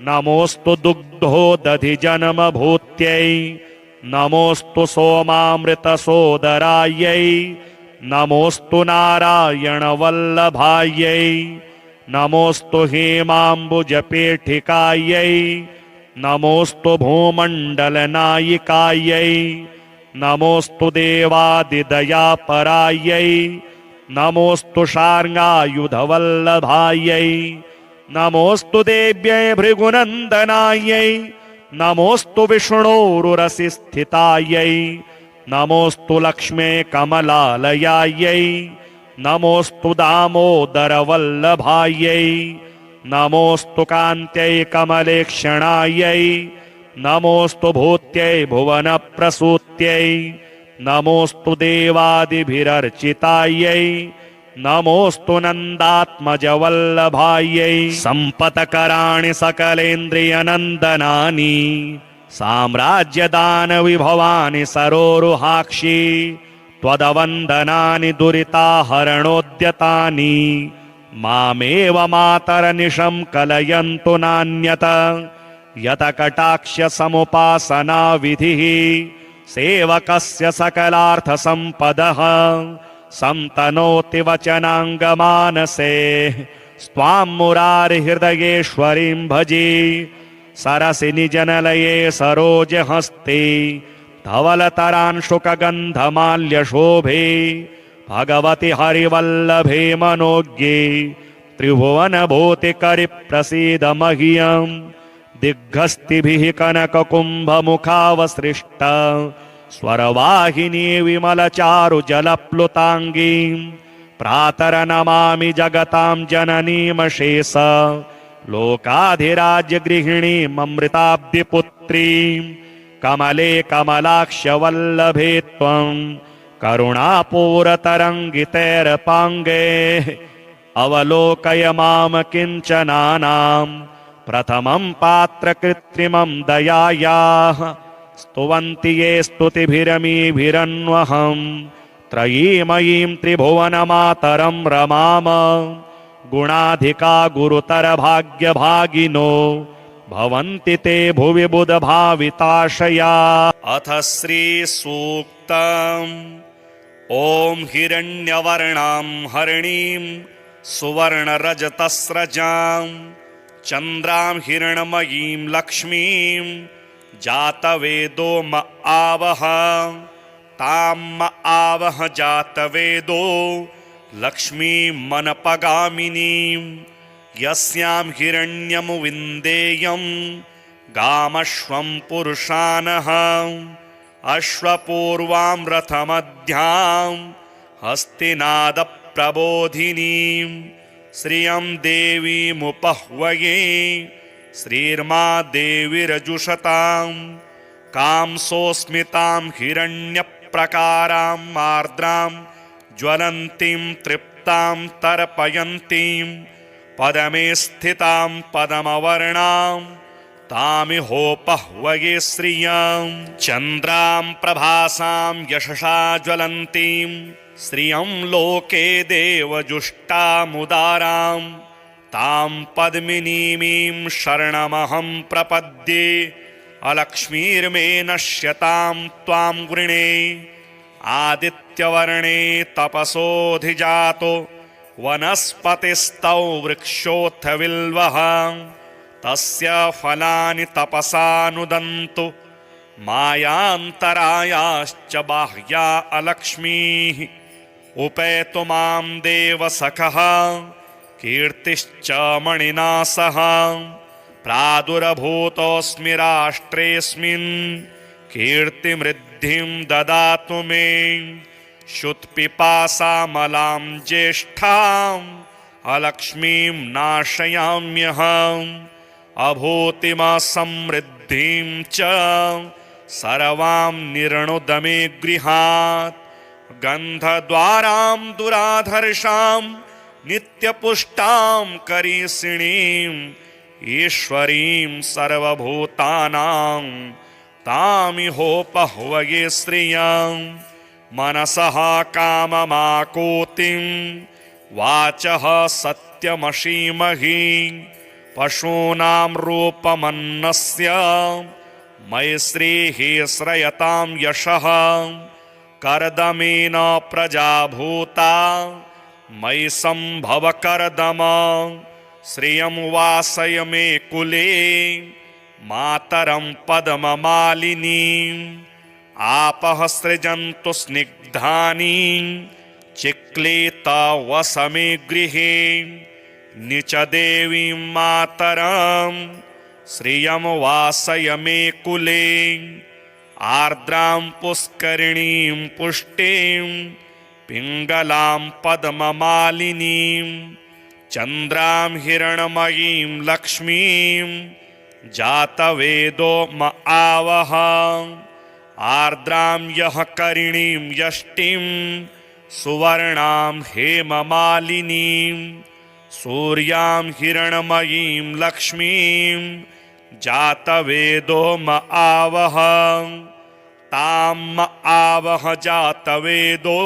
नमोऽस्तु दुग्धोदधिजन्मभूत्यै नमोऽस्तु सोमामृतसोदरायै नमोऽस्तु नारायणवल्लभायै नमोऽस्तु हेमाम्बुजपेठिकायै नमोऽस्तु भूमण्डलनायिकायै नमोऽस्तु देवादिदयापरायै नमोऽस्तु शार्ङ्गायुधवल्लभायै नमोऽस्तु देव्यै भृगुनन्दनायै नमोऽस्तु विष्णोरुरसिस्थितायै नमोऽस्तु लक्ष्मे कमलालयायै नमोऽस्तु दामोदरवल्लभायै नमोऽस्तु कान्त्यै कमलेक्षणायै नमोऽस्तु भूत्यै भुवनप्रसूत्यै नमोऽस्तु देवादिभिरर्चितायै नमोऽस्तु नन्दात्मजवल्लभायै सम्पत्कराणि सकलेन्द्रियनन्दनानि साम्राज्यदानविभवानि सरोरुहाक्षि त्वदवन्दनानि दुरिताहरणोद्यतानि मामेव मातरनिशं कलयन्तु नान्यत यतकटाक्षसमुपासनाविधिः सेवकस्य सकलार्थसम्पदः संतनोति वचनाङ्गमानसे स्वां मुरारिहृदयेश्वरीं भजे सरसि निजनलये सरोजहस्ते धवलतरांशुकगन्धमाल्यशोभे भगवति हरिवल्लभे मनोज्ञे त्रिभुवनभूतिकरिप्रसीद मह्यं दिग्गस्तिभिः कनककुम्भमुखावसृष्ट स्वरवाहिनी विमलचारुजलप्लुताङ्गीं प्रातरनमामि जगतां जननीमशेष लोकाधिराज्यगृहिणीममृताब्धिपुत्रीं कमले कमलाक्षवल्लभे त्वं करुणापूरतरङ्गितैरपाङ्गे अवलोकय मां किञ्चनानां प्रथमं पात्रकृत्रिमं दयायाः स्तुवन्ति ये स्तुतिभिरमीभिरन्वहं त्रयीमयीं त्रिभुवनमातरं रमाम गुणाधिका गुरुतरभाग्यभागिनो भवन्ति ते भुवि बुधभाविताशया। अथ श्रीसूक्तम्। ॐ हिरण्यवर्णां हरिणीं सुवर्णरजतस्रजां चन्द्रां हिरण्मयीं लक्ष्मीं जातवेदो म आवह तां म आवह जातवेदो लक्ष्मीमनपगामिनीं यस्यां हिरण्यं विन्देयं गामश्वं पुरुषानः अश्वपूर्वां रथमध्यां हस्तिनादप्रबोधिनीं श्रियं देवीमुपह्वये श्रीर्मा देवीरजुषतां कांसोऽस्मितां हिरण्यप्रकारां आर्द्रां ज्वलन्तीं तृप्तां तर्पयन्तीं पदमे स्थितां पदमवर्णां तामिहोपह्वये श्रियं चन्द्रां प्रभासां यशसा ज्वलन्तीं श्रियं लोके देवजुष्टामुदारां तां पद्मिनीमीं शरणमहं प्रपद्ये अलक्ष्मीर्मे नश्यतां त्वां वृणे आदित्यवर्णे तपसोऽधिजातो वनस्पतिस्तौ वृक्षोऽथ बिल्वः तस्य फलानि तपसा नुदन्तु मायान्तरायाश्च बाह्या अलक्ष्मीः उपेतु मां देवसखः कीर्तिश्च मणिना सह प्रादुर्भूतोऽस्मि राष्ट्रेऽस्मिन् कीर्तिमृद्धिं ददातु मे शुत्पिपासामलां ज्येष्ठां अलक्ष्मीं नाशयाम्यहम् अभूतिमा समृद्धिं च सर्वां निर्णुद मे गृहात् गन्धद्वारां दुराधर्षां नित्यपुष्टां करीषिणीम् ईश्वरीं सर्वभूतानां तामिहोपह्वये श्रियं मनसः काममाकोतिं वाचः सत्यमशीमहि पशूनां रूपमन्नस्य मयि श्रीः श्रयतां यशः कर्दमेन प्रजा भूता मयि सम्भव कर्दम श्रियं वासय मे कुले मातरं पद्ममालिनीम् आपः सृजन्तु स्निग्धानि चिक्लेतवसमे गृहे निच देवीं मातरं श्रियं वासय मे कुले आर्द्रां पुष्करिणीं पुष्टिं पिङ्गलां पद्ममालिनीं चन्द्रां हिरण्मयीं लक्ष्मीं जातवेदो म आवह आर्द्रां यः करिणीं यष्टिं सुवर्णां हेममालिनीं सूर्यां हिरण्मयीं लक्ष्मीं जातवेदो म आवह तां म आवह जातवेदो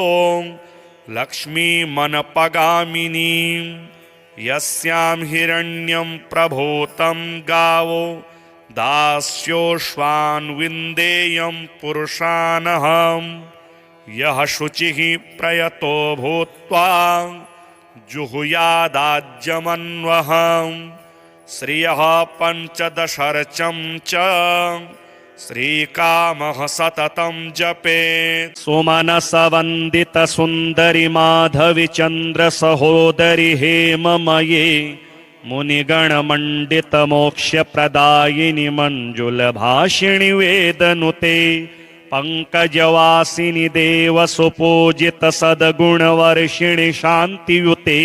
लक्ष्मीमनपगामिनीं यस्यां हिरण्यं प्रभूतं गावो दास्योश्वान् विन्देयं पुरुषानहं यः शुचिः प्रयतो भूत्वा जुहुयादाज्यमन्वहं श्रियः पञ्चदशर्चं च श्रीकामः सततं जपेत् सुमनसवन्दित सुन्दरि माधवि चन्द्र सहोदरि हेममये मुनिगणमण्डित मोक्षप्रदायिनि मञ्जुलभाषिणि वेदनुते पङ्कजवासिनि देवसुपूजित सद्गुणवर्षिणि शान्तियुते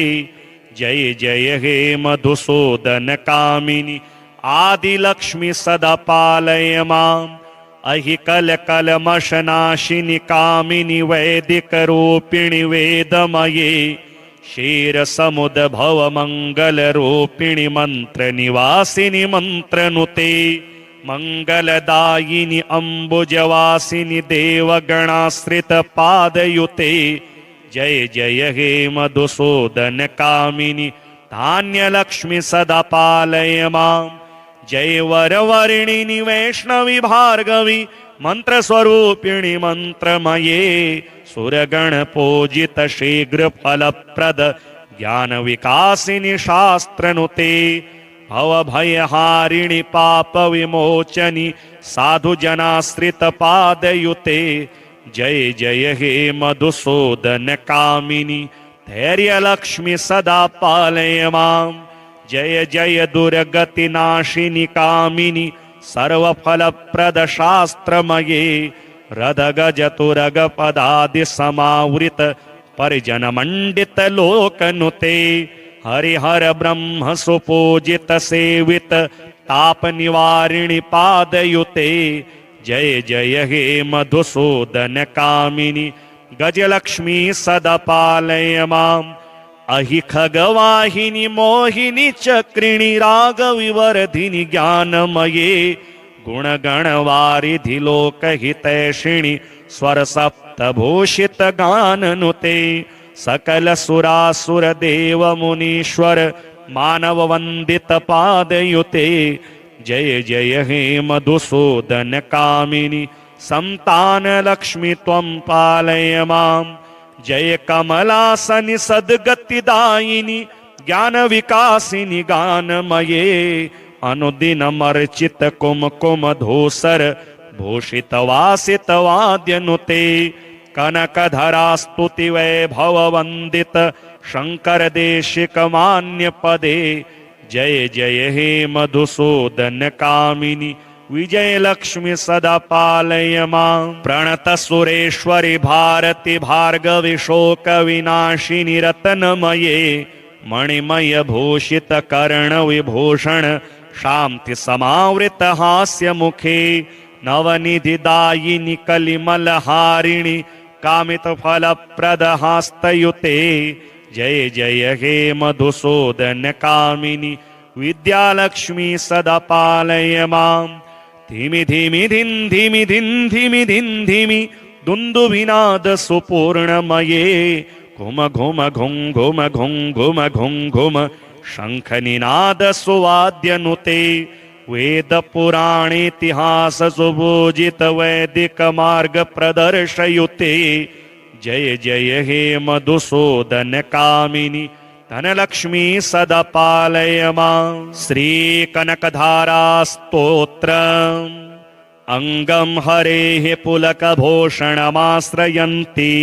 जय जय हे मधुसूदन कामिनि आदिलक्ष्मी सदा पालय माम् अहि कलकलमशनाशिनि कामिनि वैदिकरूपिणि वेदमये क्षीरसमुद्भव मङ्गलरूपिणि मन्त्रनिवासिनि मन्त्रनुते मङ्गलदायिनि अम्बुजवासिनि देवगणाश्रितपादयुते जय जय हे मधुसूदन कामिनि धान्यलक्ष्मी सदा पालय माम् जय वरवर्णिनि वैष्णवी भार्गवी मंत्रस्वरूपिणि मंत्रमये सुरगणपूजित शीघ्रफलप्रद ज्ञानविकासिनि शास्त्रनुते भवभयहारिणि पापविमोचनि साधुजनाश्रितपादयुते जय जय हे मधुसूदन कामिनि धैर्यलक्ष्मी सदा पालय माम् जय जय दुर्गतिनाशिनि कामिनि सर्वफलप्रद शास्त्रमये रदगजतुरगपदादि समावृत परिजनमण्डित लोकनुते हरिहर ब्रह्म सुपूजित सेवित तापनिवारिणि पादयुते जय जय हे मधुसूदन कामिनि गजलक्ष्मी सदा पालय माम् अहि खगवाहिनि मोहिनि चक्रिणि रागविवर्धिनि ज्ञानमये गुणगणवारिधि लोकहितैषिणि स्वरसप्तभूषित गाननुते सकल सुरासुर देव मुनीश्वर मानव वंदित पादयुते जय जय हे मधुसूदन कामिनि संतान लक्ष्मी त्वं पालय माम् जय कमलासनि सद्गतिदायिनि ज्ञान विकासिनि गानमये अनुदिनमर्चित कुमकुम धूसर भूषित वासित वाद्यनुते कनकधरा स्तुति वैभव वंदित शंकर देशिक मान्य पदे जय जय हे मधुसूदन कामिनि विजय लक्ष्मी सदा पालय माम् प्रणत सुरेश्वरि भारति भार्गवि शोक विनाशिनि रत्नमये मणिमय भूषित कर्ण विभूषण शांति समावृत हास्य मुखे नवनिधि दायिनी कलिमल हारिणी कामित फल प्रद हास्तयुते जय जय हे मधुसूदन कामिनी विद्यालक्ष्मी सदा पालय मां धीमि धीमि धिन धीमि धिन धीमि धिन धीमि दुन्दुभिनाद सुपूर्णमये घुम घुम घुम घुम घुम घुम घुम घुम शंख निनाद सुवाद्यनुते वेद पुराण इतिहास सुबोजित वैदिक मार्ग प्रदर्शयुते जय जय हे मधुसूदन कामिनी धनलक्ष्मी सदा पालय मां। श्री कनकधारा स्तोत्र अंगम हरेः पुलकभूषणमाश्रयन्ति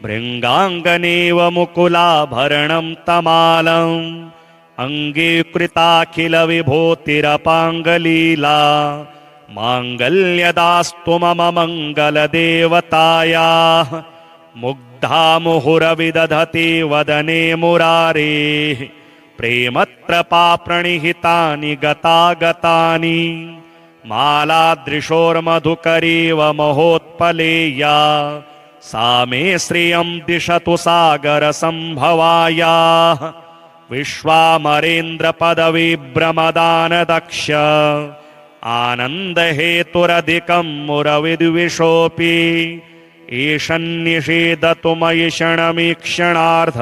भृङ्गाङ्गनेव मुकुलाभरणं तमालम् अङ्गीकृताखिल विभूतिरपाङ्गलीला माङ्गल्यदास्तु मम मङ्गलदेवतायाः मुग्धा मुहुरविदधति वदने मुरारेः प्रेमत्रपा प्रणिहितानि गतागतानि मालादृशोर्मधुकरीव महोत्पलेया सा मे श्रियं दिशतु सागर संभवायाः विश्वामरेन्द्र पदवी भ्रमदान दक्ष आनंद हेतुरधिकं मुरविद्विषोऽपि ईशन्निषेधतु मयि क्षणमीक्षणार्ध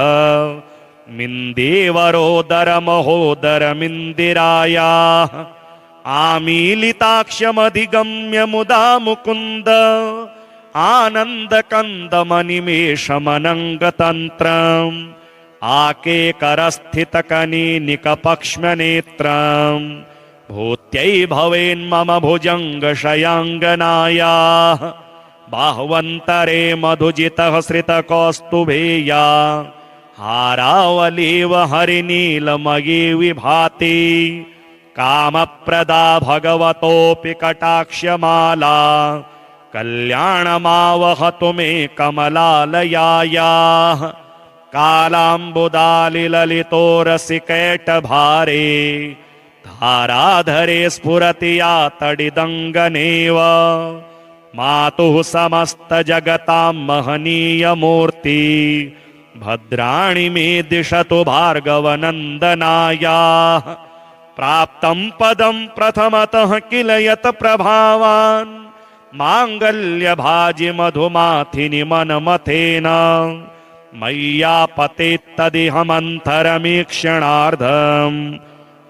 मिन्देवरोदर महोदरमिन्दिरायाः आमीलिताक्षमधिगम्य मुदा मुकुन्द आनन्दकन्दमनिमेषमनङ्गतन्त्रम् आकेकरस्थितकनीनिकपक्ष्मनेत्रम् भूत्यै भवेन्मम भुजङ्गशयाङ्गनायाः बाह्वन्तरे मधुजितः श्रितकौस्तुभेया हारावलीव हरिनीलमयी विभाति कामप्रदा भगवतोऽपि कटाक्षमाला कल्याणमावहतु मे कमलालयायाः कालाम्बुदालिललितोरसिकैटभारे धाराधरे स्फुरति या तडिदङ्गनेव मातुः समस्तजगतां महनीयमूर्ति भद्राणि मे दिशतु भार्गवनन्दनायाः प्राप्तं पदं प्रथमतः किल यत् प्रभावान् माङ्गल्यभाजि मधुमाथिनि मनमथेन मय्यापतेत्तदिहमन्तरमीक्षणार्धम्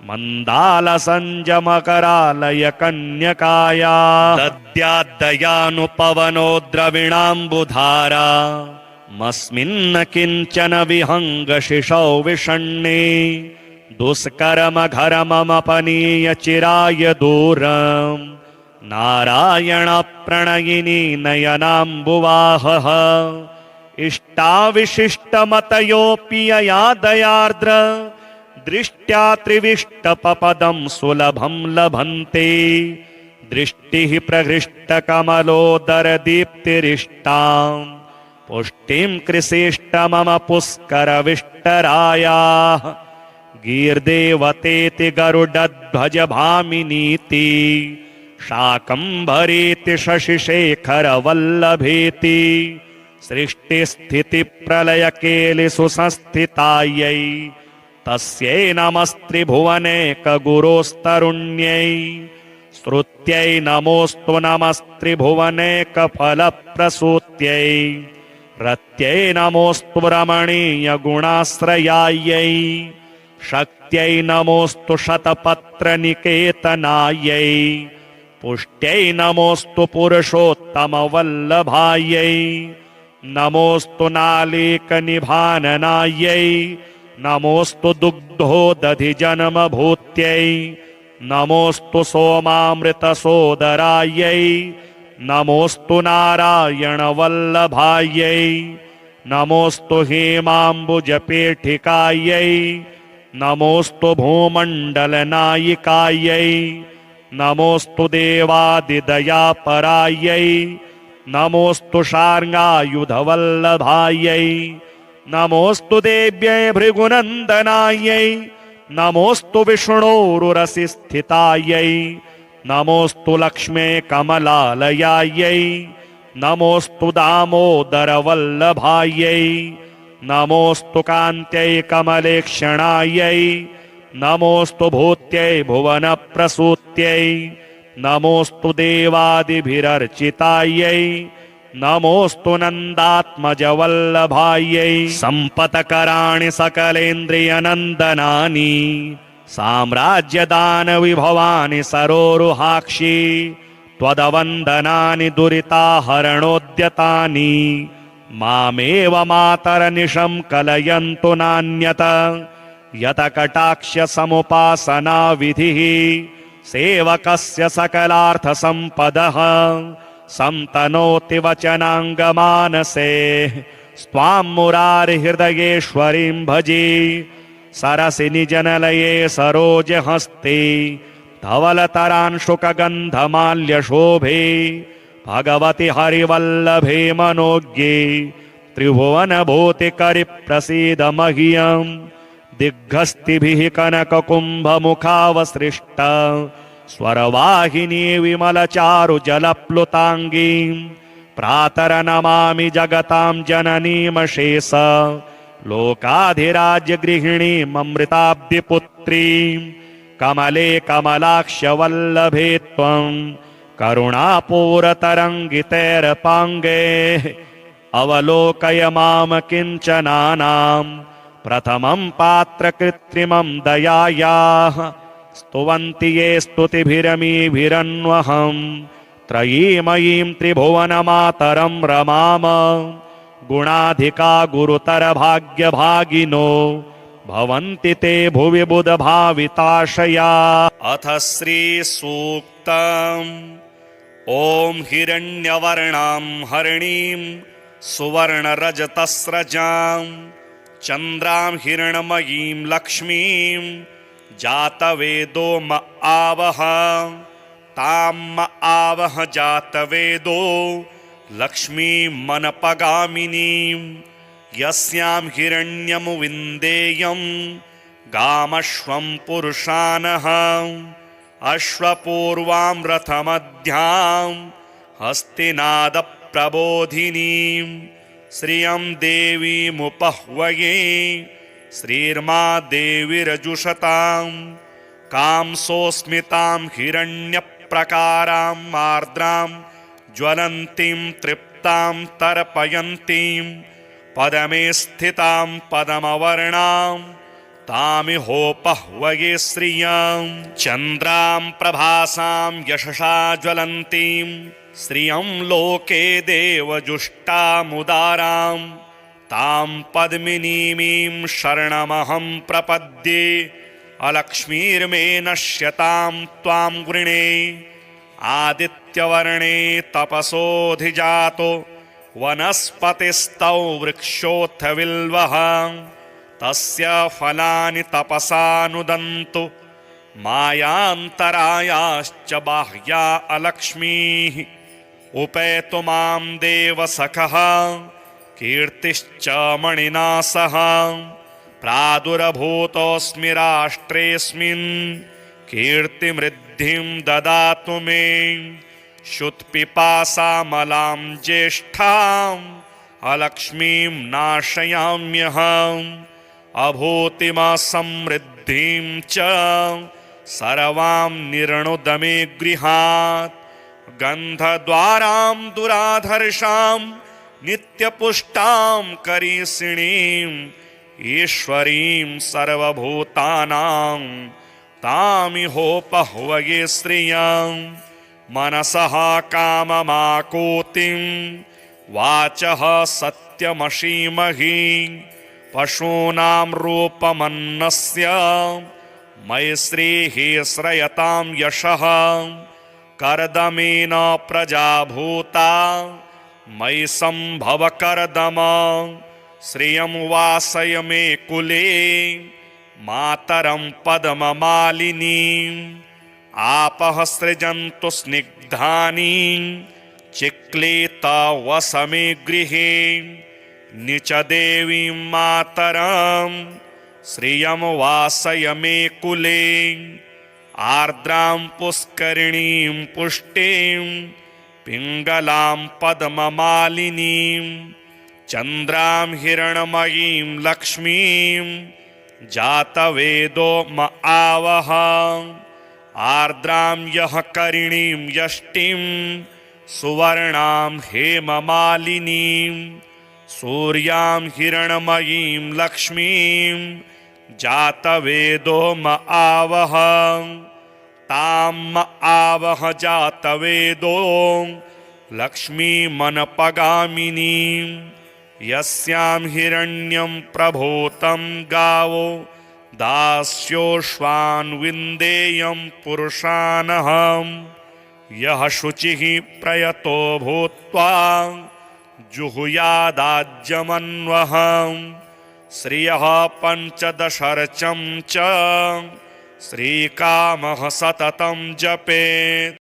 मन्दालसञ्जमकरालय कन्यकाया दद्याद्दयानुपवनो द्रविणाम्बुधारा मस्मिन्न किञ्चन विहङ्गशिशौ विषण्णे दुष्कर्मघरमपनीय चिराय दूरम् नारायणप्रणयिनी नयनाम्बुवाहः इष्टाविशिष्टमतयोऽपि यया दयार्द्र दृष्ट्या त्रिविष्टपपदं सुलभं लभन्ते दृष्टिः प्रहृष्टकमलोदरदीप्तिरिष्टां पुष्टिं कृषेष्ट मम पुष्करविष्टरायाः गीर्देवतेति गरुडध्वज भामिनीति शाकम्भरीति शशिशेखरवल्लभेति सृष्टिस्थितिप्रलयकेलिषु संस्थितायै तस्यै नमस्त्रिभुवनैकगुरोस्तरुण्यै स्तुत्यै नमोऽस्तु नमस्त्रिभुवनैकफलप्रसूत्यै रत्यै नमोऽस्तु रमणीयगुणाश्रयायै शक्त्यै नमोऽस्तु शतपत्रनिकेतनायै पुष्ट्यै नमोऽस्तु पुरुषोत्तमवल्लभायै नमोऽस्तु नालीकनिभाननायै नमोऽस्तु दुग्धोदधिजन्मभूत्यै नमोऽस्तु सोमामृतसोदरायै नमोऽस्तु नारायणवल्लभायै नमोऽस्तु हेमाम्बुजपेठिकायै नमोऽस्तु भूमण्डलनायिकायै नमोऽस्तु देवादिदयापरायै नमोऽस्तु शार्ङ्गायुधवल्लभायै नमोऽस्तु देव्यै भृगुनन्दनायै नमोऽस्तु विष्णोरुरसि स्थितायै नमोऽस्तु लक्ष्मे कमलालयायै नमोऽस्तु दामोदरवल्लभायै नमोऽस्तु कान्त्यै कमलेक्षणायै नमोऽस्तु भूत्यै भुवनप्रसूत्यै नमोऽस्तु देवादिभिरर्चितायै नमोऽस्तु नन्दात्मजवल्लभायै सम्पत्कराणि सकलेन्द्रियनन्दनानि साम्राज्यदानविभवानि सरोरुहाक्षि त्वदवन्दनानि दुरिताहरणोद्यतानि मामेव मातरनिशं कलयन्तु नान्यत यतकटाक्षसमुपासना विधिः सेवकस्य सकलार्थसम्पदः संतनोति वचनाङ्गमानसे स्वां मुरारिहृदयेश्वरीं भजे सरसिनि जनलये सरोजहस्ते धवलतरांशुकगन्धमाल्यशोभे भगवति हरिवल्लभे मनोज्ञे त्रिभुवनभूतिकरिप्रसीद मह्यम् दिग्गस्तिभिः कनककुम्भमुखावसृष्ट स्वरवाहिनी विमलचारुजलप्लुताङ्गीं प्रातरनमामि जगतां जननीमशेष लोकाधिराज्यगृहिणीममृताब्धिपुत्रीं कमले कमलाक्षवल्लभे त्वं करुणापूरतरङ्गितैरपाङ्गे अवलोकय माम किञ्चनानां प्रथमं पात्रकृत्रिमं दयायाः स्तुवन्ति ये स्तुतिभिरमीभिरन्वहं त्रयीमयीं त्रिभुवनमातरं रमाम गुणाधिका गुरुतरभाग्यभागिनो भवन्ति ते भुवि बुधभाविताशया। अथ श्रीसूक्तम्। ॐ हिरण्यवर्णां हरिणीं सुवर्णरजतस्रजां चन्द्रां हिरण्मयीं लक्ष्मीं जातवेदो म आवह तां म आवह जातवेदो लक्ष्मीं मनपगामिनीं यस्यां हिरण्यं विन्देयं गामश्वं पुरुषानः अश्वपूर्वां रथमध्यां हस्तिनादप्रबोधिनीं श्रियं देवीमुपह्वये श्रीर्मा देवीरजुषतां कांसोऽस्मितां हिरण्यप्रकारां आर्द्रां ज्वलन्तीं तृप्तां तर्पयन्तीं पदमे स्थितां पदमवर्णां तामिहोपह्वये श्रियं चन्द्रां प्रभासां यशसा ज्वलन्तीं श्रियं लोके देवजुष्टामुदारां तां पद्मिनीमीं शरणमहं प्रपद्ये अलक्ष्मीर्मे नश्यतां त्वां वृणे आदित्यवर्णे तपसोऽधिजातो वनस्पतिस्तौ वृक्षोऽथ बिल्वः तस्य फलानि तपसा नुदन्तु मायान्तरायाश्च बाह्या अलक्ष्मीः उपेतु मां देवसखः कीर्तिश्च मणिना सह प्रादुर्भूतोऽस्मि राष्ट्रेऽस्मिन् कीर्तिमृद्धिं ददातु मे शुत्पिपासामलां ज्येष्ठाम् अलक्ष्मीं नाशयाम्यहम् अभूतिमसमृद्धिं च सर्वां निर्णुद मे गृहात् गन्धद्वारां दुराधर्षां नित्यपुष्टां करीषिणीं ईश्वरीं सर्वभूतानां तामिहोपह्वये श्रियं मनसः काममाकूतिं वाचः सत्यमशीमहि पशूनां रूपमन्नस्य मयि श्रीः श्रयतां यशः कर्दमेन प्रजाभूता मयि सम्भव कर्दम श्रियं वासय मे कुले मातरं पद्ममालिनीं आपः सृजन्तु स्निग्धानि चिक्लेत वस मे गृहे निच देवीं मातरं श्रियं वासय मे कुले आर्द्रां पुष्करिणीं पुष्टिं पिङ्गलां पद्ममालिनीं चन्द्रां हिरण्मयीं लक्ष्मीं जातवेदो म आवह आर्द्रां यः करिणीं यष्टिं सुवर्णां हेममालिनीं सूर्यां हिरण्मयीं लक्ष्मीं जातवेदो म आवह तां म आवह जातवेदो लक्ष्मीमनपगामिनीं यस्यां हिरण्यं प्रभूतं गावो दास्योश्वान् विन्देयं पुरुषानहं यः शुचिः प्रयतो भूत्वा जुहुयादाज्यमन्वहं श्रियः पञ्चदशर्चं च श्रीकामः सततं जपेत्।